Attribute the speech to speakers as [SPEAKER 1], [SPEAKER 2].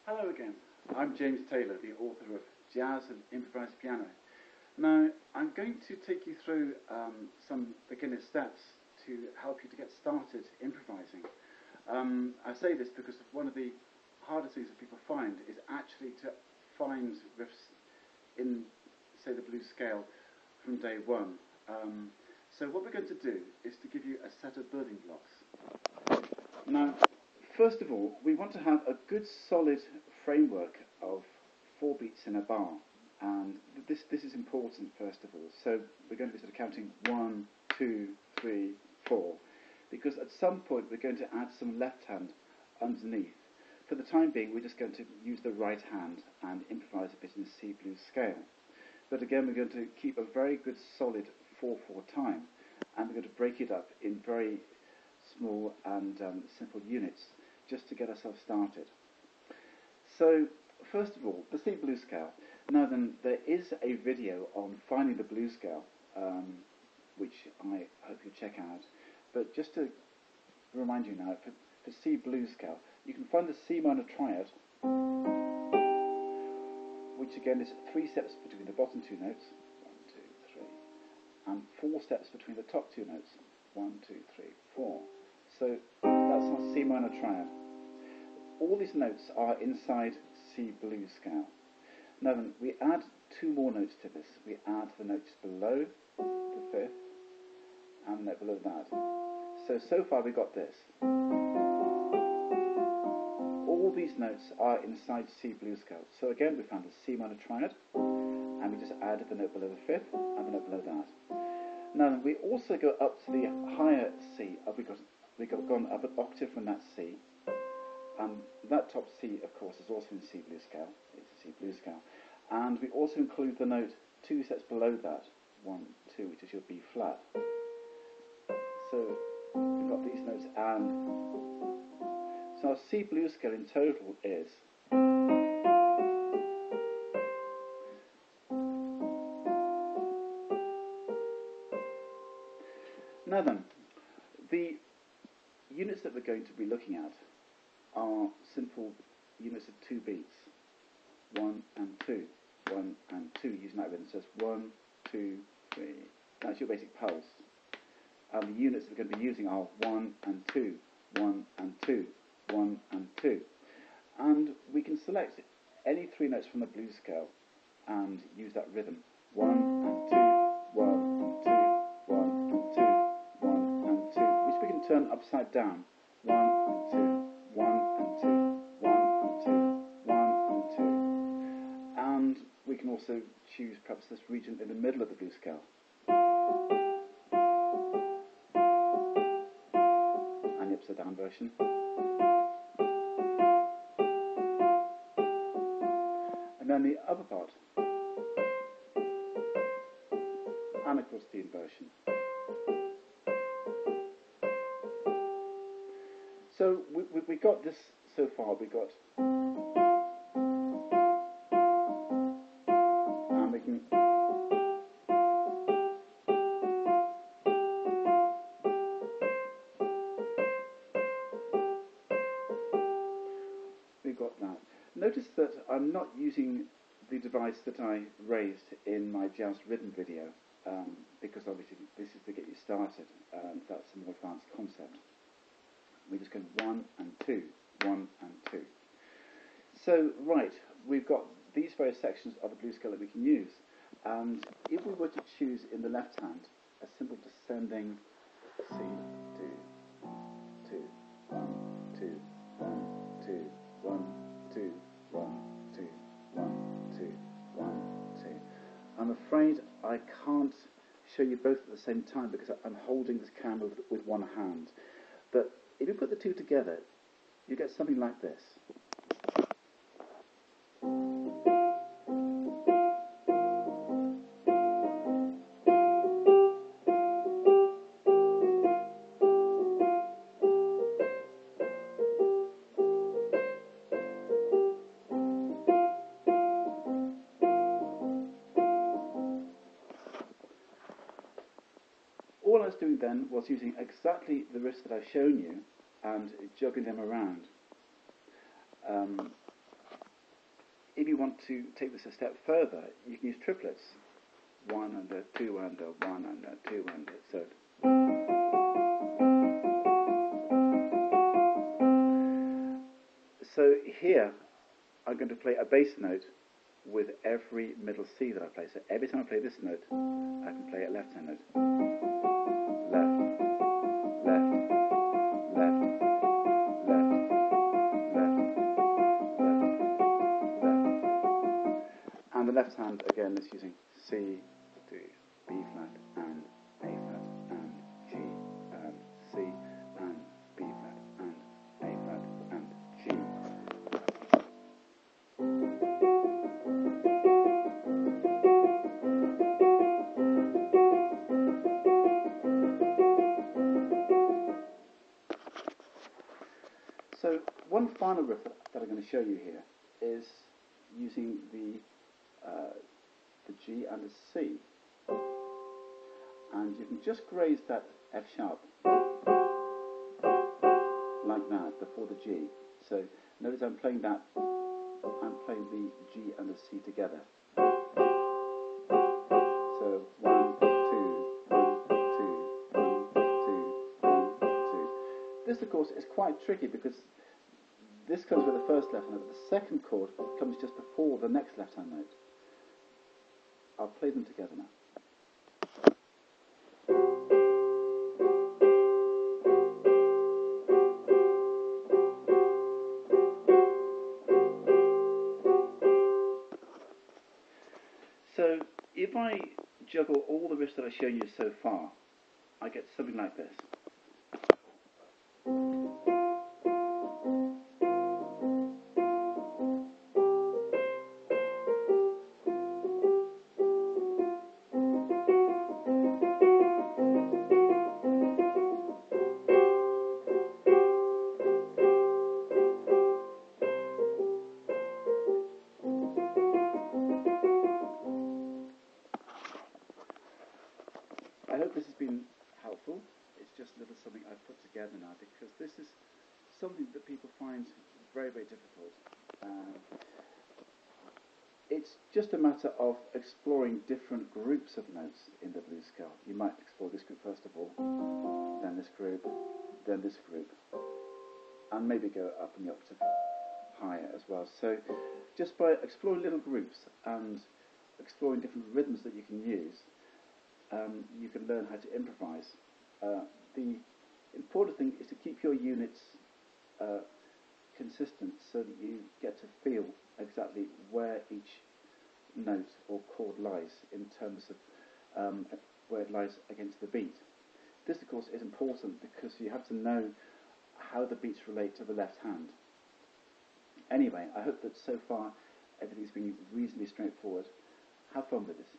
[SPEAKER 1] Hello again, I'm James Taylor, the author of Jazz and Improvised Piano. Now, I'm going to take you through some beginner steps to help you to get started improvising. I say this because one of the hardest things that people find is actually to find riffs in, say, the blues scale from day one. So what we're going to do is to give you a set of building blocks. Now, first of all, we want to have a good solid framework of 4 beats in a bar, and this is important first of all. So we're going to be sort of counting 1, 2, 3, 4, because at some point we're going to add some left hand underneath. For the time being, we're just going to use the right hand and improvise a bit in the C blues scale. But again, we're going to keep a very good solid 4/4 time, and we're going to break it up in very small and simple units just to get ourselves started. So first of all, the C blues scale. Now then, there is a video on finding the blues scale, which I hope you check out. But just to remind you now, for C blues scale, you can find the C minor triad, which again is 3 steps between the bottom 2 notes, 1, 2, 3, and 4 steps between the top 2 notes, 1, 2, 3, 4. So that's our C minor triad. All these notes are inside C blues scale. Now then, we add 2 more notes to this. We add the notes below the 5th and the note below that. So far we got this. All these notes are inside C blues scale. So again, we found the C minor triad, and we just added the note below the 5th and the note below that. Now then, we also go up to the higher C. We've gone up an octave from that C. And that top C, of course, is also in C blues scale. It's a C blues scale. And we also include the note 2 steps below that, 1, 2, which is your B flat. So we've got these notes, and so our C blues scale in total is now then, the units that we're going to be looking at are simple units of 2 beats, 1 and 2, 1 and 2, using that rhythm. So it's 1, 2, 3. That's your basic pulse. And the units that we're going to be using are 1 and 2, 1 and 2, 1 and 2. And we can select any 3 notes from the blues scale and use that rhythm. 1 and 2, 1 and 2, 1 and 2, 1 and 2, which we can turn upside down. 1 and 2. 1 and 2, 1 and 2, 1 and 2. And we can also choose perhaps this region in the middle of the blues scale. And the upside down version. And then the upper part. And of course the inversion. So we got this so far. We got, and we can, we got that. Notice that I'm not using the device that I raised in my jazz rhythm video, because obviously this is to get you started. That's a more advanced concept. We're just going 1 and 2, 1 and 2. So, right, we've got these various sections of the blues scale that we can use. And if we were to choose in the left hand a simple descending C, 2, 2, 1, 2, 1, 2, 1, 2, 1, 2, 1, 2, 1, 2. I'm afraid I can't show you both at the same time because I'm holding this camera with one hand. But if you put the 2 together, you get something like this. All I was doing then was using exactly the riffs that I've shown you and juggling them around. if you want to take this a step further, you can use triplets. 1 under, 2 under, 1 under, 2 under. So here I'm going to play a bass note with every middle C that I play. So every time I play this note, I can play a left hand note. Left, left, left, left, left, left, left. And the left hand again is using C to B flat and A flat and G and C and B flat and A flat and G. So one final riff that I'm going to show you here is using the G and the C, and you can just graze that F sharp like that before the G. So notice I'm playing that, I'm playing the G and the C together. So 1, 2, 1, 2, 1, 2, 1, 2. This of course is quite tricky because this comes with the first left hand note, but the second chord comes just before the next left hand note. I'll play them together now. So if I juggle all the riffs that I've shown you so far, I get something like this. I hope this has been helpful. It's just a little something I've put together now because this is something that people find very, very difficult. It's just a matter of exploring different groups of notes in the blues scale. You might explore this group first of all, then this group, and maybe go up in the octave higher as well. So just by exploring little groups and exploring different rhythms that you can use, you can learn how to improvise. The important thing is to keep your units consistent so that you get to feel exactly where each note or chord lies in terms of where it lies against the beat. This of course is important because you have to know how the beats relate to the left hand. Anyway, I hope that so far everything's been reasonably straightforward. Have fun with this.